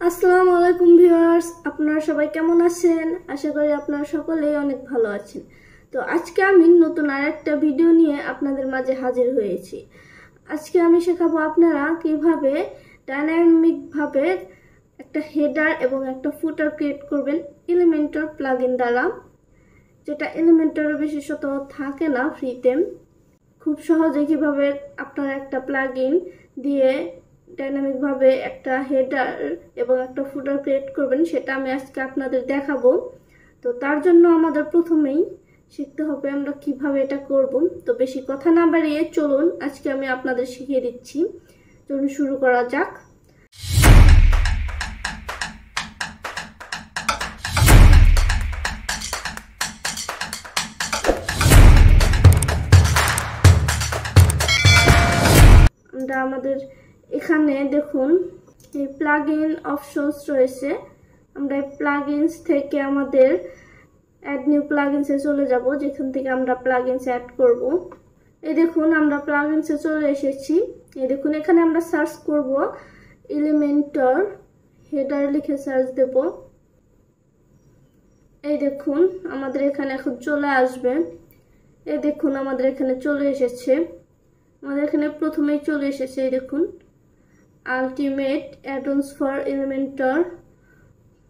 আসসালামু আলাইকুম ভিউয়ার্স, আপনারা সবাই কেমন আছেন? আশা করি আপনারা সকলেই অনেক ভালো আছেন। তো আজকে আমি নতুন আরেকটা ভিডিও নিয়ে আপনাদের মাঝে হাজির হয়েছি। আজকে আমি শেখাবো আপনারা কিভাবে ডাইনামিকভাবে একটা হেডার এবং একটা ফুটার ক্রিয়েট করবেন এলিমেন্টর প্লাগইন দ্বারা, যেটা এলিমেন্টরের বিশেষত থাকে না ফ্রিতে। খুব সহজে কিভাবে আপনারা একটা প্লাগইন দিয়ে ডাইনামিকভাবে একটা হেডার এবং একটা ফুটার ক্রিয়েট করবেন সেটা আমি আজকে আপনাদের দেখাবো। তো তার জন্য আমাদের প্রথমেই শিখতে হবে আমরা কিভাবে এটা করব। তো বেশি কথা না বাড়িয়ে চলুন আজকে আমি আপনাদের শিখিয়ে দিচ্ছি। চলুন শুরু করা যাক। আমরা আমাদের এখানে দেখুন এই প্লাগইন অপশনস রয়েছে। আমরা এই প্লাগইনস থেকে আমাদের অ্যাড নিউ প্লাগইনসে চলে যাব, যেখান থেকে আমরা প্লাগইনস অ্যাড করব। এই দেখুন আমরা প্লাগইনসে চলে এসেছি। এই দেখুন এখানে আমরা সার্চ করব এলিমেন্টর হেডার লিখে সার্চ দেব। এই দেখুন আমাদের এখানে এখন চলে আসবে। এই দেখুন আমাদের এখানে চলে এসেছে। আমাদের এখানে প্রথমেই চলে এসেছে এই দেখুন ultimate add ons for Elementor,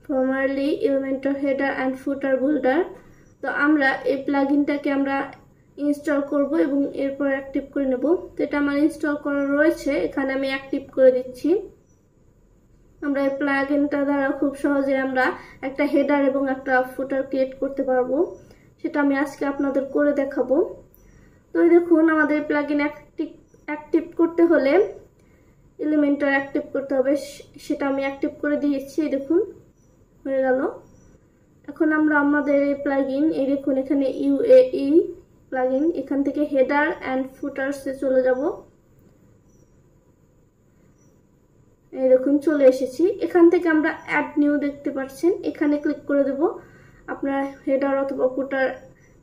formerly Elementor header and footer builder. তো আমরা এই প্লাগইনটাকে আমরা ইনস্টল করব এবং এরপর অ্যাক্টিভ করে নেব। তো এটা আমার ইনস্টল করা রয়েছে, এখানে আমি অ্যাক্টিভ করে দিচ্ছি। আমরা এই প্লাগইনটা দ্বারা খুব সহজে আমরা একটা হেডার এবং একটা ফুটার ক্রিয়েট করতে পারবো, সেটা আমি আজকে আপনাদের করে দেখাবো। তো দেখুন আমাদের প্লাগইন অ্যাক্টিভ করতে হলে এলিমেন্টর অ্যাক্টিভ করতে হবে, সেটা আমি অ্যাক্টিভ করে দিয়েছি। দেখুন হয়ে গেল। এখন আমরা আমাদের এই প্লাগইন এই দেখুন এখানে ইউএই প্লাগইন, এখান থেকে হেডার অ্যান্ড ফুটারসে চলে যাব। এই দেখুন চলে এসেছি। এখান থেকে আমরা অ্যাড নিউ দেখতে পাচ্ছেন, এখানে ক্লিক করে দেব। আপনারা হেডার অথবা ফুটার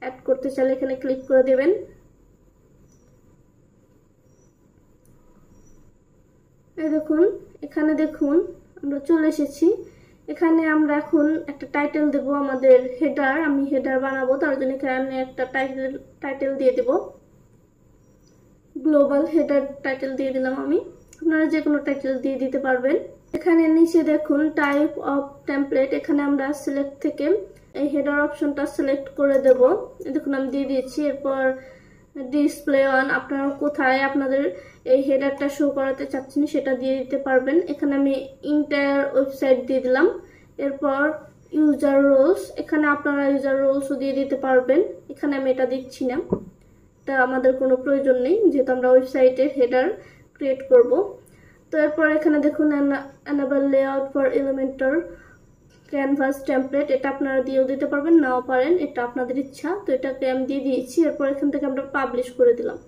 অ্যাড করতে চাইলে এখানে ক্লিক করে দেবেন। এই দেখুন এখানে দেখুন আমরা চলে এসেছি। এখানে আমরা এখন একটা টাইটেল দেব আমাদের হেডার, আমি হেডার বানাবো, তার জন্য এখানে একটা টাইটেল দিয়ে দেব। গ্লোবাল হেডার টাইটেল দিয়ে দিলাম আমি, আপনারা যে কোনো টাইটেল দিয়ে দিতে পারবেন। এখানে নিচে দেখুন টাইপ অফ টেমপ্লেট, এখানে আমরা সিলেক্ট থেকে এই হেডার অপশনটা সিলেক্ট করে দেব। দেখুন আমি দিয়ে দিয়েছি। এরপর ডিসপ্লে অন, আপনারা কোথায় আপনাদের এই হেডারটা শো করাতে চাচ্ছেন সেটা দিয়ে দিতে পারবেন। এখানে আমি ইন্টায়ার ওয়েবসাইট দিয়ে দিলাম। এরপর ইউজার রোলস, এখানে আপনারা ইউজার রোলসও দিয়ে দিতে পারবেন। এখানে আমি এটা দিচ্ছি না, এটা আমাদের কোনো প্রয়োজন নেই যেহেতু আমরা ওয়েবসাইটের হেডার ক্রিয়েট করব। তো এরপর এখানে দেখুন enable layout for Elementor canvas template, এটা আপনারা দিয়েও দিতে পারবেন, নাও পারেন, এটা আপনাদের ইচ্ছা। তো এটাকে আমি দিয়ে দিয়েছি। এরপর এখান থেকে আমরা পাবলিশ করে দিলাম।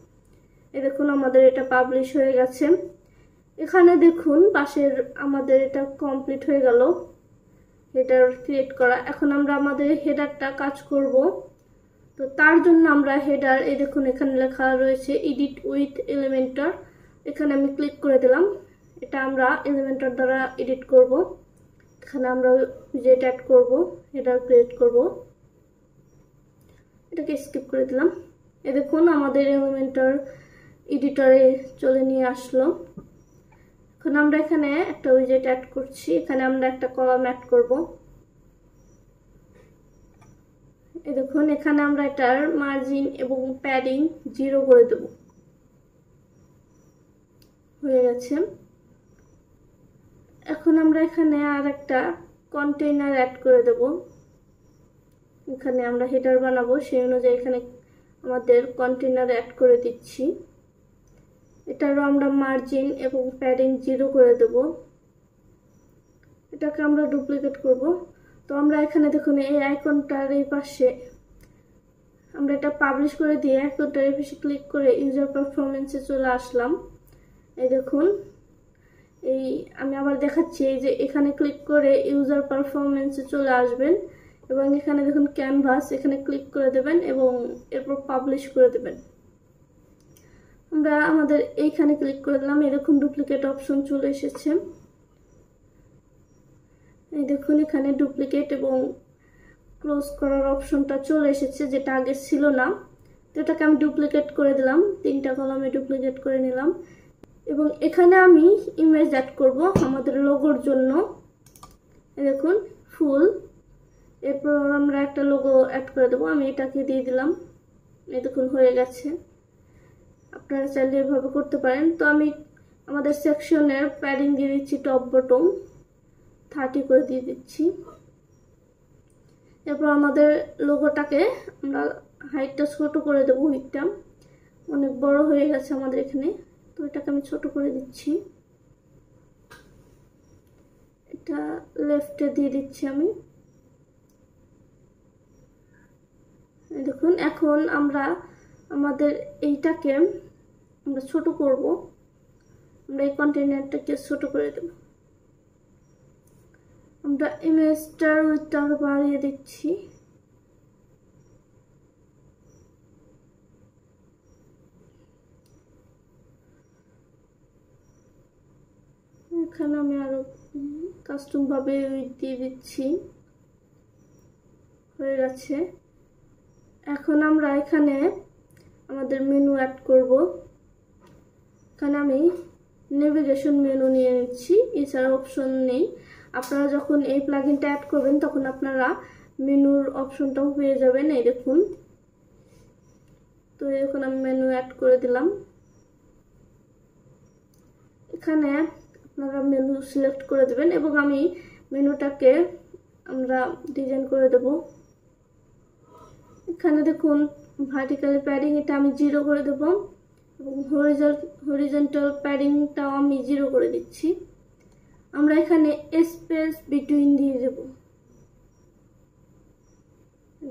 এই দেখুন আমাদের এটা পাবলিশ হয়ে গেছে। এখানে দেখুন পাশের আমাদের এটা কমপ্লিট হয়ে গেল হেডার ক্রিয়েট করা। এখন আমরা আমাদের হেডারটা কাজ করব। তো তার জন্য আমরা হেডার, এই দেখুন এখানে লেখা রয়েছে এডিট উইথ এলিমেন্টর, এখানে আমি ক্লিক করে দিলাম। এটা আমরা এলিমেন্টর দ্বারা এডিট করব। এখানে আমরা যেটা অ্যাড করব হেডার ক্রিয়েট করব, এটাকে স্কিপ করে দিলাম। এই দেখুন আমাদের এলিমেন্টর এডিটরে চলে নিয়ে আসলো। এখন আমরা এখানে একটা উইজেট অ্যাড করছি, এখানে আমরা একটা কলাম অ্যাড করব। এই দেখুন এখানে আমরা এটার মার্জিন এবং প্যাডিং 0 করে দেব। হয়ে গেছে। এখন আমরা এখানে আর একটা কন্টেইনার অ্যাড করে দেব। এখানে আমরা হেডার বানাবো, সেই অনুযায়ী এখানে আমাদের কন্টেইনার অ্যাড করে দিচ্ছি। এটারও আমরা মার্জিন এবং প্যাডিং 0 করে দেব। এটাকে আমরা ডুপ্লিকেট করব। তো আমরা এখানে দেখুন এই আইকনটার এই পাশে আমরা এটা পাবলিশ করে দিয়ে আইকনটার এই পাশে ক্লিক করে ইউজার পারফরমেন্সে চলে আসলাম। এই দেখুন এই আমি আবার দেখাচ্ছি, এই যে এখানে ক্লিক করে ইউজার পারফরমেন্সে চলে আসবেন এবং এখানে দেখুন ক্যানভাস, এখানে ক্লিক করে দেবেন এবং এরপর পাবলিশ করে দেবেন। আমরা আমাদের এইখানে ক্লিক করে দিলাম। এই দেখুন ডুপ্লিকেট অপশন চলে এসেছে। এই দেখুন এখানে ডুপ্লিকেট এবং ক্লোজ করার অপশনটা চলে এসেছে, যেটা আগে ছিল না। তো এটাকে আমি ডুপ্লিকেট করে দিলাম, 3টা কলামে ডুপ্লিকেট করে নিলাম। এবং এখানে আমি ইমেজ অ্যাড করব আমাদের লোগোর জন্য। দেখুন ফুল, এরপর আমরা একটা লোগো অ্যাড করে দেবো। আমি এটাকে দিয়ে দিলাম, এই দেখুন হয়ে গেছে। আপনারা চাইলে এভাবে করতে পারেন। তো আমি আমাদের সেকশনের প্যাডিং দিয়ে দিচ্ছি, টপ বটম 30 করে দিয়ে দিচ্ছি। এরপর আমাদের লোগোটাকে আমরা হাইটটা ছোট করে দেবো, উইডথটা অনেক বড় হয়ে গেছে আমাদের এখানে। তো এটাকে আমি ছোট করে দিচ্ছি, এটা লেফটে দিয়ে দিচ্ছি আমি। দেখুন এখন আমরা আমাদের এইটাকে আমরা ছোট করব, আমরা এই কন্টেনারটাকে ছোট করে দেব। আমরা ইমেজটার উইডথটা বাড়িয়ে দিচ্ছি। এখানে আমি আরো কাস্টম ভাবে উইডথ দিয়ে দিচ্ছি, হয়ে গেছে। এখন আমরা এখানে আমাদের মেনু অ্যাড করব। এখানে আমি নেভিগেশন মেনু নিয়ে নিচ্ছি, এছাড়া অপশন নেই। আপনারা যখন এই প্লাগইনটা অ্যাড করবেন তখন আপনারা মেনুর অপশনটাও পেয়ে যাবেন। এই দেখুন, তো এখন আমি মেনু অ্যাড করে দিলাম। এখানে আপনারা মেনু সিলেক্ট করে দেবেন এবং আমি মেনুটাকে আমরা ডিজাইন করে দেব। এখানে দেখুন ভার্টিক্যাল প্যাডিং এটা আমি 0 করে দেব এবং হরিজন্টাল প্যাডিংটাও আমি 0 করে দিচ্ছি। আমরা এখানে স্পেস বিটুইন দিয়ে দেব।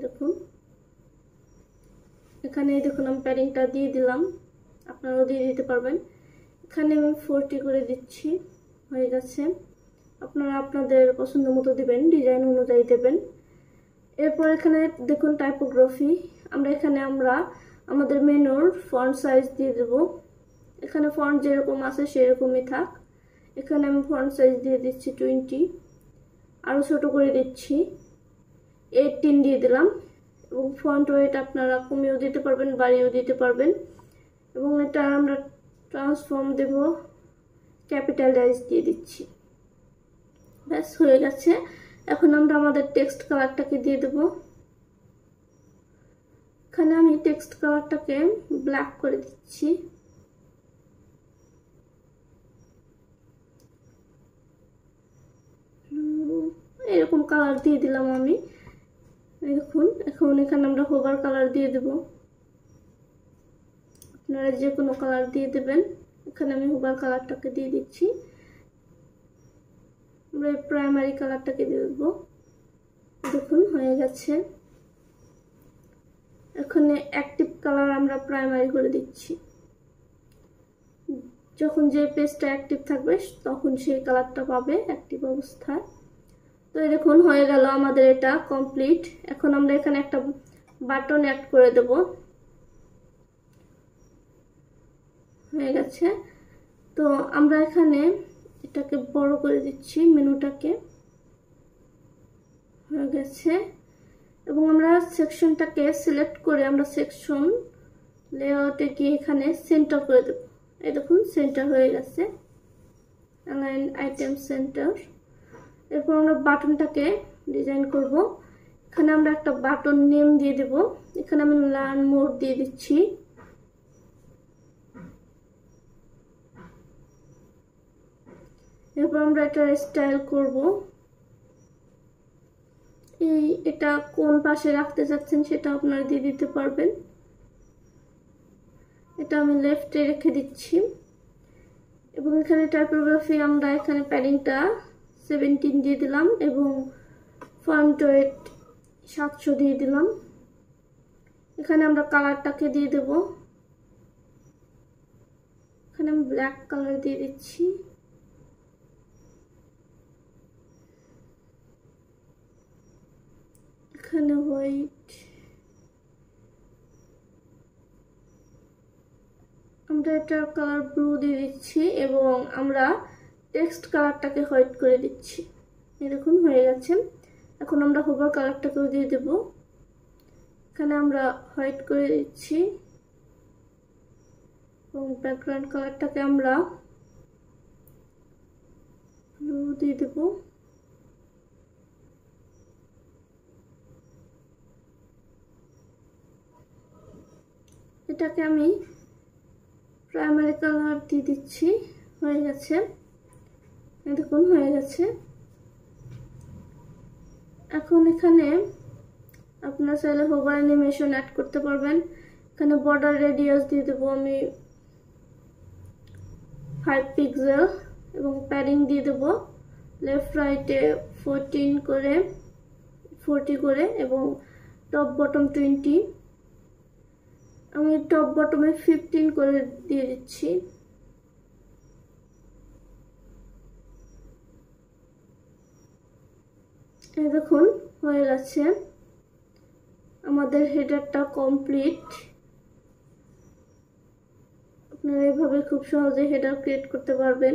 দেখুন এখানে দেখুন আমি প্যাডিংটা দিয়ে দিলাম, আপনারাও দিয়ে দিতে পারবেন। এখানে আমি 40 করে দিচ্ছি, হয়ে গেছে। আপনারা আপনাদের পছন্দ মতো দিবেন, ডিজাইন অনুযায়ী দেবেন। এরপর এখানে দেখুন টাইপোগ্রাফি, আমরা আমাদের মেনুর ফন্ট সাইজ দিয়ে দেব। এখানে ফন্ট যেরকম আছে সেরকমই থাক। এখানে আমি ফন্ট সাইজ দিয়ে দিচ্ছি 20, আরও ছোট করে দিচ্ছি, 18 দিয়ে দিলাম। এবং ফন্ট ওয়েট আপনারা কমিয়েও দিতে পারবেন, বাড়িয়েও দিতে পারবেন। এবং এটা আমরা ট্রান্সফর্ম দেব, ক্যাপিটালাইজ দিয়ে দিচ্ছি। ব্যাস হয়ে গেছে। এখন আমরা আমাদের টেক্সট কালারটাকে দিয়ে দেব। এখানে আমি টেক্সট কালারটাকে ব্ল্যাক করে দিচ্ছি। এরকম কালার দিয়ে দিলাম আমি। দেখুন এখন এখানে আমরা হোভার কালার দিয়ে দেব, আপনারা যে কোনো কালার দিয়ে দেবেন। এখানে আমি হোভার কালারটাকে দিয়ে দিচ্ছি, আমরা প্রাইমারি কালারটাকে দিয়ে দেব। দেখুন হয়ে গেছে। এখানে অ্যাক্টিভ কালার আমরা প্রাইমারি করে দিচ্ছি, যখন যে পেজটা অ্যাক্টিভ থাকবে তখন সেই কালারটা পাবে অ্যাক্টিভ অবস্থায়। তো এই দেখুন হয়ে গেল আমাদের এটা কমপ্লিট। এখন আমরা এখানে একটা বাটন অ্যাড করে দেব, হয়ে গেছে। তো আমরা এখানে এটাকে বড় করে দিচ্ছি, মেনুটাকে, হয়ে গেছে। এবং আমরা সেকশনটাকে সিলেক্ট করে আমরা সেকশন লেআউটে গিয়ে এখানে সেন্টার করে দেব। এই দেখুন সেন্টার হয়ে গেছে, অ্যালাইন আইটেম সেন্টার। এরপর আমরা বাটনটাকে ডিজাইন করব। এখানে আমরা একটা বাটন নেম দিয়ে দেব। এখানে আমি লার্ন মোর দিয়ে দিচ্ছি। এরপর আমরা এটা স্টাইল করব। এটা কোন পাশে রাখতে চাচ্ছেন সেটা আপনারা দিয়ে দিতে পারবেন। এটা আমি লেফটে রেখে দিচ্ছি। এবং এখানে টাইপোগ্রাফি আমরা এখানে প্যাডিংটা 17 দিয়ে দিলাম এবং ফন্ট ওয়েট 700 দিয়ে দিলাম। এখানে আমরা কালারটাকে দিয়ে দেব, এখানে আমি ব্ল্যাক কালার দিয়ে দিচ্ছি। এখানে হোয়াইট, আমরা এটার কালার ব্লু দিয়ে দিচ্ছি এবং আমরা টেক্সট কালারটাকে হোয়াইট করে দিচ্ছি। এই দেখুন হয়ে গেছে। এখন আমরা হোভার কালারটাকেও দিয়ে দেব। এখানে আমরা হোয়াইট করে দিচ্ছি এবং ব্যাকগ্রাউন্ড কালারটাকে আমরা ব্লু দিয়ে দেব। এটাকে আমি প্রাইমারি কালার দিয়ে দিচ্ছি। হয়ে গেছে, দেখুন হয়ে গেছে। এখন এখানে আপনারা চাইলে হোভার অ্যানিমেশন অ্যাড করতে পারবেন। এখানে বর্ডার রেডিয়াস দিয়ে দেবো আমি 5 পিক্সেল এবং প্যাডিং দিয়ে দেবো লেফট রাইটে 40 করে এবং টপ বটম 20। আমি টপ বটমে 15 করে দিয়ে দিচ্ছি। এই দেখুন হয়ে গেছে, আমাদের হেডারটা কমপ্লিট। আপনারা এইভাবে খুব সহজে হেডার ক্রিয়েট করতে পারবেন।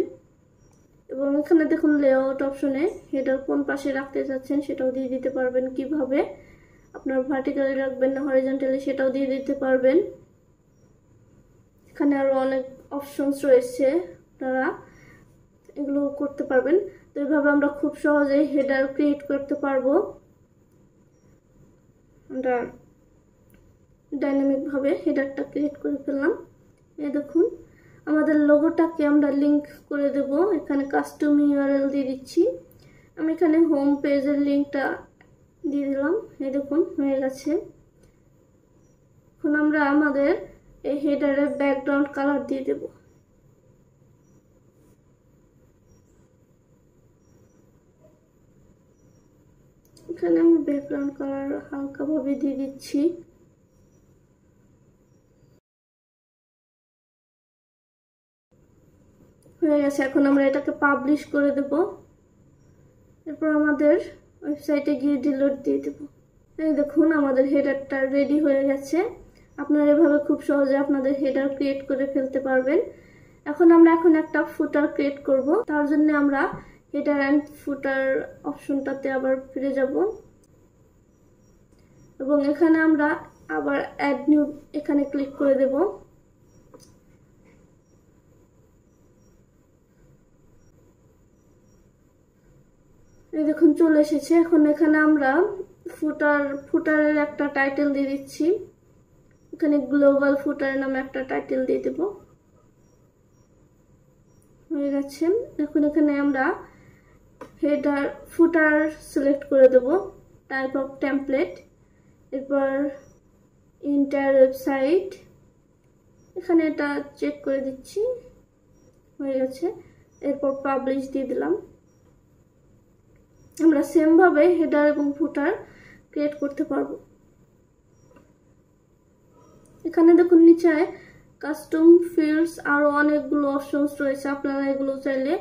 এবং এখানে দেখুন লেআউট অপশনে হেডার কোন পাশে রাখতে চাচ্ছেন সেটাও দিয়ে দিতে পারবেন। কিভাবে আপনার ভার্টিক্যালি রাখবেন না হরিজন্টালি সেটাও দিয়ে দিতে পারবেন। এখানে আরো অনেক অপশনস রয়েছে, আপনারা এগুলো করতে পারবেন। তো এইভাবে আমরা খুব সহজেই হেডার ক্রিয়েট করতে পারবো। আমরা ডাইনামিক ভাবে হেডারটা ক্রিয়েট করে ফেললাম। এই দেখুন আমাদের লোগোটাকে আমরা লিংক করে দেব। এখানে কাস্টম ইউআরএল দিয়ে দিচ্ছি। আমি এখানে হোম পেজের লিংকটা দিয়ে দিলাম। এই দেখুন হয়ে গেছে। এখন আমরা আমাদের এই হেডারের ব্যাকগ্রাউন্ড কালার দিয়ে দেব। এখানে আমি ব্যাকগ্রাউন্ড কালার হালকাভাবে দিয়ে দিচ্ছি। হয়ে গেছে, এখন আমরা এটাকে পাবলিশ করে দেব। এরপর আমাদের ওয়েবসাইটে গিয়ে ডিলিট দিয়ে দেব। এই দেখুন আমাদের হেডারটা রেডি হয়ে গেছে। আপনারা এভাবে খুব সহজে আপনাদের হেডার ক্রিয়েট করে ফেলতে পারবেন। এখন আমরা একটা ফুটার ক্রিয়েট করব। তার জন্য আমরা হেডার অ্যান্ড ফুটার অপশনটাতে আবার ফিরে যাব এবং এখানে আমরা আবার অ্যাড নিউ এখানে ক্লিক করে দেব। এই দেখুন চলে এসেছে। এখন এখানে আমরা ফুটারের একটা টাইটেল দিয়ে দিচ্ছি। এখানে গ্লোবাল ফুটার নামে একটা টাইটেল দিয়ে দেব। হয়ে গেছে। এখন এখানে আমরা হেডার ফুটার সিলেক্ট করে দেব, টাইপ অফ টেমপ্লেট, এরপর এন্টায়ার ওয়েবসাইট। এখানে এটা চেক করে দিচ্ছি। হয়ে গেছে। এরপর পাবলিশ দিয়ে দিলাম। আমরা সেম ভাবে হেডার এবং ফুটার ক্রিয়েট করতে পারবো। এখানে দেখুন নিচে কাস্টম ফিল্ডস আরো অনেকগুলো অপশনস রয়েছে, আপনারা এগুলো চাইলে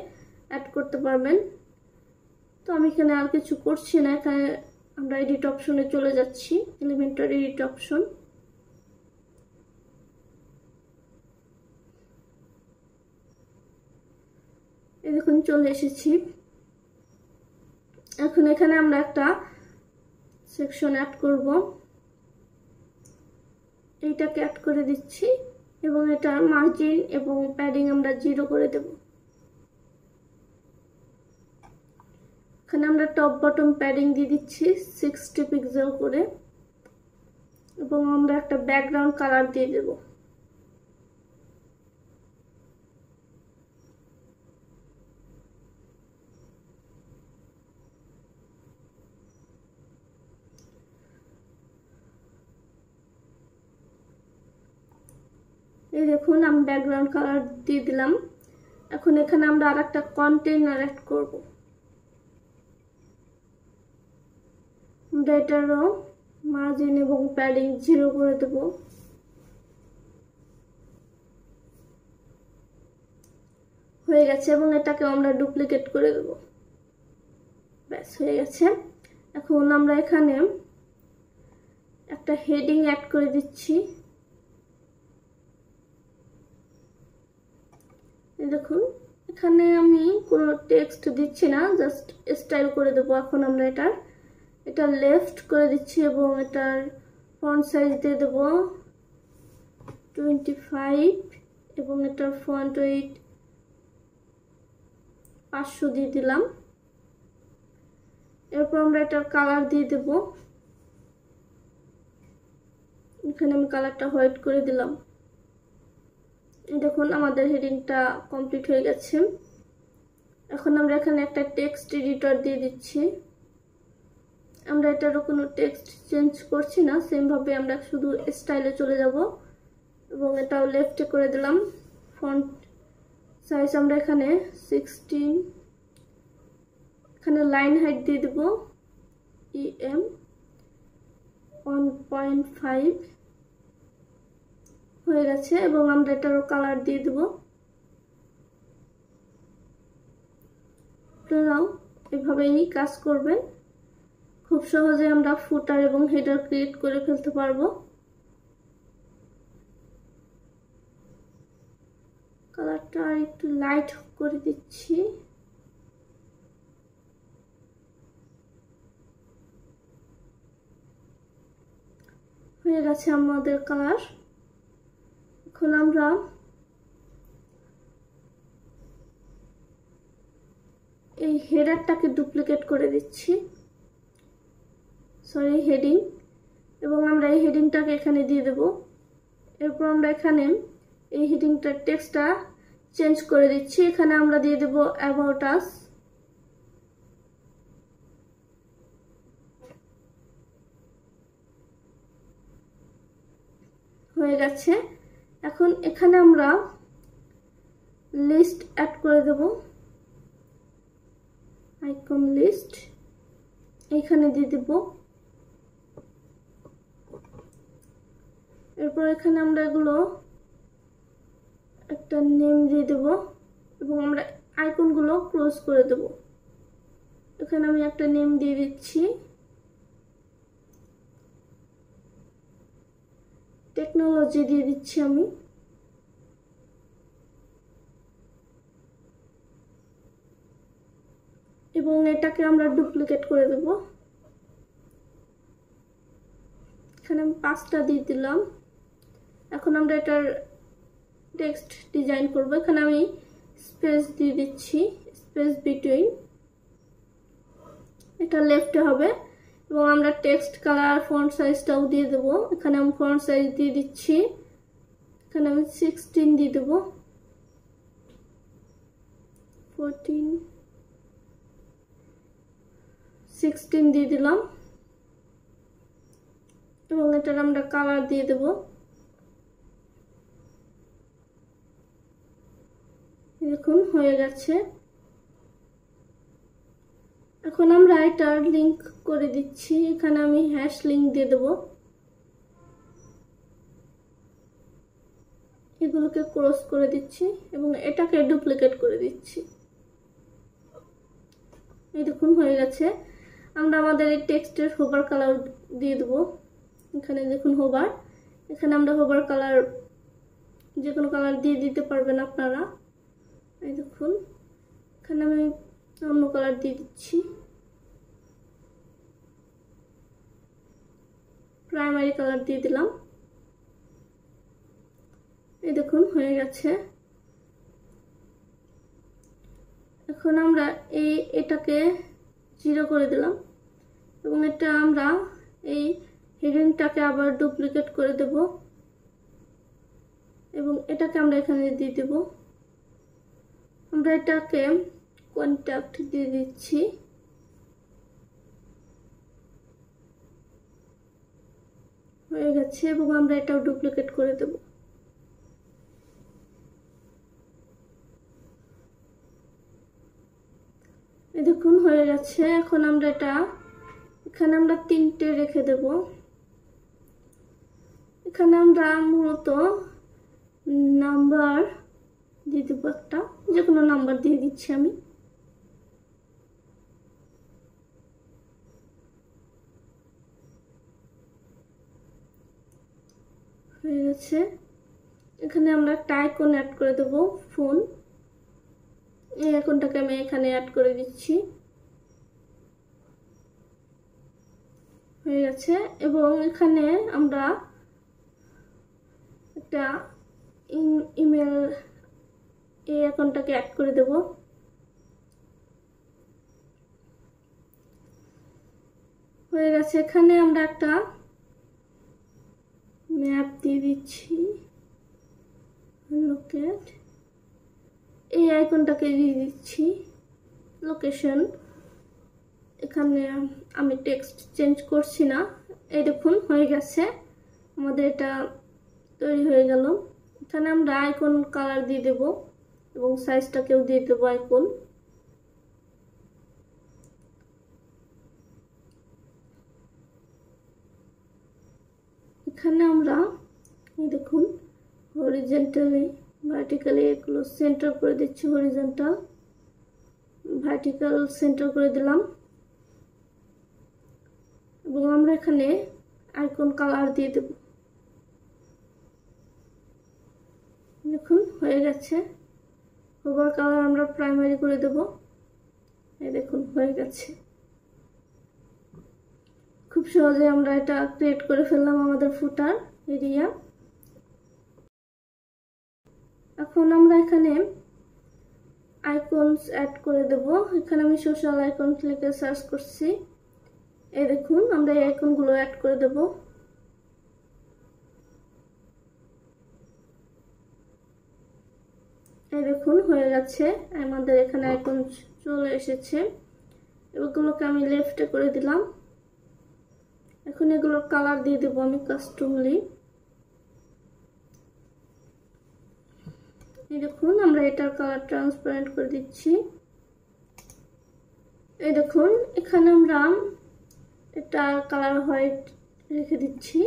অ্যাড করতে পারবেন। তো আমি এখানে আর কিছু করছি না। এখানে আমরা এডিট অপশনে চলে যাচ্ছি, এলিমেন্টার এডিট অপশন। এই দেখুন চলে এসেছি। এখন এখানে আমরা একটা সেকশন অ্যাড করব। এইটাকে অ্যাড করে দিচ্ছি এবং এটার মার্জিন এবং প্যাডিং আমরা 0 করে দেব। এখানে আমরা টপ বটম প্যাডিং দিয়ে দিচ্ছি 60 পিক্সেল করে এবং আমরা একটা ব্যাকগ্রাউন্ড কালার দিয়ে দেব। এই দেখুন আমি ব্যাকগ্রাউন্ড কালার দিয়ে দিলাম। এখন এখানে আমরা আরেকটা কন্টেইনার অ্যাড করব। এটারও মার্জিন এবং প্যাডিং 0 করে দেব। হয়ে গেছে এবং এটাকে আমরা ডুপ্লিকেট করে দেব। ব্যাস হয়ে গেছে। এখন আমরা এখানে একটা হেডিং অ্যাড করে দিচ্ছি। দেখুন এখানে আমি কোনো টেক্সট দিচ্ছি না, জাস্ট স্টাইল করে দেবো। এখন আমরা এটা লেফট করে দিচ্ছি এবং এটার ফন্ট সাইজ দিয়ে দেবো 25 এবং এটার ফন্ট ওয়েট 500 দিয়ে দিলাম। এরপর আমরা এটার কালার দিয়ে দেব। এখানে আমি কালারটা হোয়াইট করে দিলাম। দেখুন আমাদের হেডিংটা কমপ্লিট হয়ে গেছে। এখন আমরা এখানে একটা টেক্সট এডিটর দিয়ে দিচ্ছি। আমরা এটারও কোনো টেক্সট চেঞ্জ করছি না, সেম ভাবে আমরা শুধু স্টাইলে চলে যাব এবং এটাও লেফটে করে দিলাম। ফন্ট সাইজ আমরা এখানে 16, এখানে লাইন হাইট দিয়ে দেব EM 1.5 হয়ে গেছে এবং আমরা এটারও কালার দিয়ে দেব। আপনারাও এভাবেই কাজ করবেন, খুব সহজে আমরা ফুটার এবং হেডার ক্রিয়েট করে ফেলতে পারবো। কালারটা একটু লাইট করে দিচ্ছি। হয়ে গেছে আমাদের কালার। এখন আমরা এই হেডারটাকে ডুপ্লিকেট করে দিচ্ছি, সরি হেডিং, এবং আমরা এই হেডিংটাকে এখানে দিয়ে দেব। এরপর আমরা এখানে এই হেডিংটার টেক্সটটা চেঞ্জ করে দিচ্ছি। এখানে আমরা দিয়ে দেব অ্যাবাউট আস। হয়ে গেছে। এখন এখানে আমরা লিস্ট অ্যাড করে দেব, আইকন লিস্ট এইখানে দিয়ে দেব। এরপর এখানে আমরা এগুলো একটা নেম দিয়ে দেব এবং আমরা আইকনগুলো ক্লোজ করে দেব। এখানে আমি একটা নেম দিয়ে দিচ্ছি, টেকনোলজি দিয়ে দিচ্ছি আমি। এবং এটাকে আমরা ডুপ্লিকেট করে দেব। এখানে আমি 5টা দিয়ে দিলাম। এখন আমরা এটার টেক্সট ডিজাইন করব। এখানে আমি স্পেস দিয়ে দিচ্ছি, স্পেস বিটুইন, এটা লেফটে হবে এবং আমরা টেক্সট কালার ফন্ট সাইজটাও দিয়ে দেব। এখানে আমি ফন্ট সাইজ দিয়ে দিচ্ছি, এখানে আমি 16 দিয়ে দেব, 14, 16 দিয়ে দিলাম এবং এটার আমরা কালার দিয়ে দেব। দেখুন হয়ে গেছে। এখন আমরা এটার লিংক করে দিচ্ছি। এখানে আমি হ্যাশ লিংক দিয়ে দেব। এগুলোকে ক্রস করে দিচ্ছি এবং এটাকে ডুপ্লিকেট করে দিচ্ছি। এই দেখুন হয়ে গেছে। আমরা আমাদের এই টেক্সটের হোভার কালার দিয়ে দেব। এখানে দেখুন হোভার, এখানে আমরা হোভার কালার যে কোনো কালার দিয়ে দিতে পারবেন আপনারা। এই দেখুন এখানে আমি অন্য কালার দিয়ে দিচ্ছি, প্রাইমারি কালার দিয়ে দিলাম। এই দেখুন হয়ে গেছে। এখন আমরা এটাকে 0 করে দিলাম এবং এটা আমরা এই হেডিংটাকে আবার ডুপ্লিকেট করে দেব এবং এটাকে আমরা এখানে দিয়ে দেব। আমরা এটাকে কন্ট্যাক্ট দিয়ে দিচ্ছি। হয়ে গেছে এবং আমরা এটাও ডুপ্লিকেট করে দেব। এই দেখুন হয়ে গেছে। এখন আমরা এখানে আমরা 3টে রেখে দেব। এখানে আমরা মূলত নাম্বার দিয়ে দেবো, একটা যে কোনো নাম্বার দিয়ে দিচ্ছি আমি। হয়ে গেছে। এখানে আমরা একটা আইকন অ্যাড করে দেব, ফোন। এই আইকনটাকে আমি এখানে অ্যাড করে দিচ্ছি, হয়ে গেছে। এবং এখানে আমরা একটা ইমেল এই আইকনটাকে অ্যাড করে দেব। হয়ে গেছে। এখানে আমরা একটা ম্যাপ দিয়ে দিচ্ছি, লোকেট এই আইকনটাকে দিয়ে দিচ্ছি লোকেশন। এখানে আমি টেক্সট চেঞ্জ করছি না। এই দেখুন হয়ে গেছে, আমাদের এটা তৈরি হয়ে গেল। এখানে আমরা আইকন কালার দিয়ে দেব এবং সাইজটাকেও দিয়ে দেবো আইকন। এখানে আমরা এই দেখুন হরিজন্টালি ভার্টিক্যালি এগুলো সেন্টার করে দিচ্ছি, হরিজন্টাল ভার্টিক্যাল সেন্টার করে দিলাম। এবং আমরা এখানে আইকন কালার দিয়ে দেব। দেখুন হয়ে গেছে। হোভার কালার আমরা প্রাইমারি করে দেব। এই দেখুন হয়ে গেছে। খুব সহজে আমরা এটা ক্রিয়েট করে ফেললাম আমাদের ফুটার এরিয়া। এখন আমরা এখানে আইকনস অ্যাড করে দেব। এখানে আমি সোশ্যাল আইকন লিখে সার্চ করছি। এই দেখুন আমরা এই আইকনগুলো অ্যাড করে দেব। এই দেখুন হয়ে গেছে, আমাদের এখানে আইকন চলে এসেছে। এগুলোকে আমি লেফটে করে দিলাম। এখন এগুলোর কালার দিয়ে দেব আমি কাস্টমলি। এই দেখুন আমরা এটার কালার ট্রান্সপারেন্ট করে দিচ্ছি। এই দেখুন এখানে আমরা এটার কালার হোয়াইট রেখে দিচ্ছি।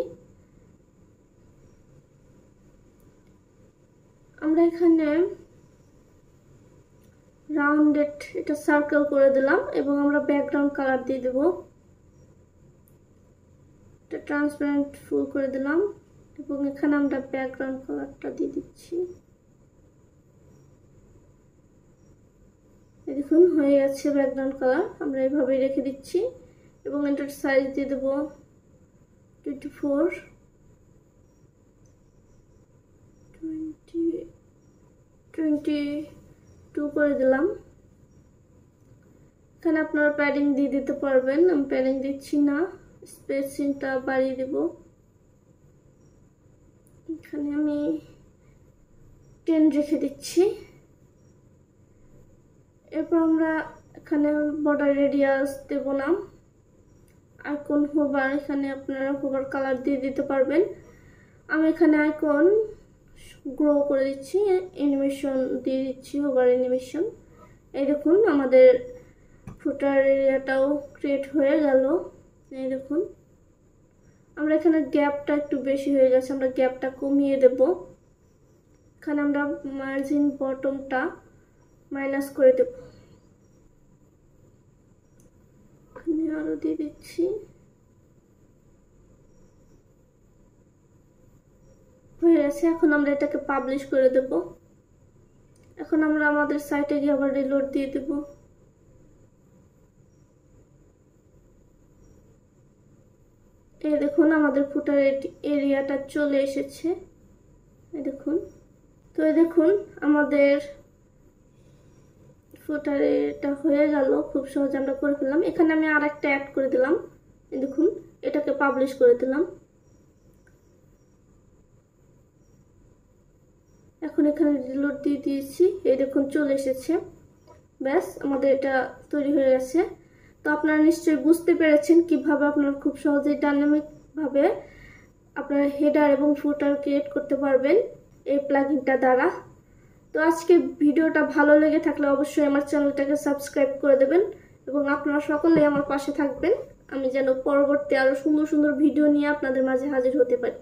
আমরা এখানে রাউন্ডেড এটা সার্কেল করে দিলাম এবং আমরা ব্যাকগ্রাউন্ড কালার দিয়ে দেব। এটা ট্রান্সপারেন্ট ফুল করে দিলাম এবং এখানে আমরা ব্যাকগ্রাউন্ড কালারটা দিয়ে দিচ্ছি। দেখুন হয়ে গেছে ব্যাকগ্রাউন্ড কালার। আমরা এইভাবেই রেখে দিচ্ছি এবং এটার সাইজ দিয়ে দেব 22 করে দিলাম। এখানে আপনারা প্যাডিং দিয়ে দিতে পারবেন, আমি প্যাডিং দিচ্ছি না, স্পেসিংটা বাড়িয়ে দেব। এখানে আমি 10 রেখে দিচ্ছি। এরপর আমরা এখানে বর্ডার রেডিয়াস দেব না। আইকন হোভার, এখানে আপনারা হোভার কালার দিয়ে দিতে পারবেন। আমি এখানে আইকন গ্রো করে দিচ্ছি, অ্যানিমেশন দিয়ে দিচ্ছি, হোভার অ্যানিমেশন। এই দেখুন আমাদের ফুটার এরিয়াটাও ক্রিয়েট হয়ে গেল। এই দেখুন আমরা এখানে গ্যাপটা একটু বেশি হয়ে গেছে, আমরা গ্যাপটা কমিয়ে দেব। এখানে আমরা মার্জিন বটমটা মাইনাস করে দেব। এখানে আরো দিয়ে দিচ্ছি। হয়ে গেছে। এখন আমরা এটাকে পাবলিশ করে দেব। এখন আমরা আমাদের সাইটে গিয়ে আবার রিলোড দিয়ে দেব। এই দেখুন আমাদের ফুটার এরিয়াটা চলে এসেছে। এই দেখুন। তো এই দেখুন আমাদের ফুটার এটা হয়ে গেল, খুব সহজে আমরা করে ফেললাম। এখানে আমি আরেকটা অ্যাড করে দিলাম। এই দেখুন এটাকে পাবলিশ করে দিলাম। এখন এখানে রিলোড দিয়ে দিয়েছি। এই দেখুন চলে এসেছে। ব্যাস আমাদের এটা তৈরি হয়ে গেছে। তো আপনারা নিশ্চয়ই বুঝতে পেরেছেন কিভাবে আপনারা খুব সহজেই ডাইনামিক ভাবে আপনারা হেডার এবং ফুটার ক্রিয়েট করতে পারবেন এই প্লাগইনটা দ্বারা। তো আজকে ভিডিওটা ভালো লেগে থাকলে অবশ্যই আমার চ্যানেলটাকে সাবস্ক্রাইব করে দেবেন এবং আপনারা সকলেই আমার পাশে থাকবেন, আমি যেন পরবর্তী আরো সুন্দর সুন্দর ভিডিও নিয়ে আপনাদের মাঝে হাজির হতে পারি।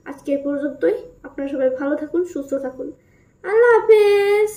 আজকে এই পর্যন্তই। আপনারা সবাই ভালো থাকুন, সুস্থ থাকুন। আল্লাহ হাফেজ।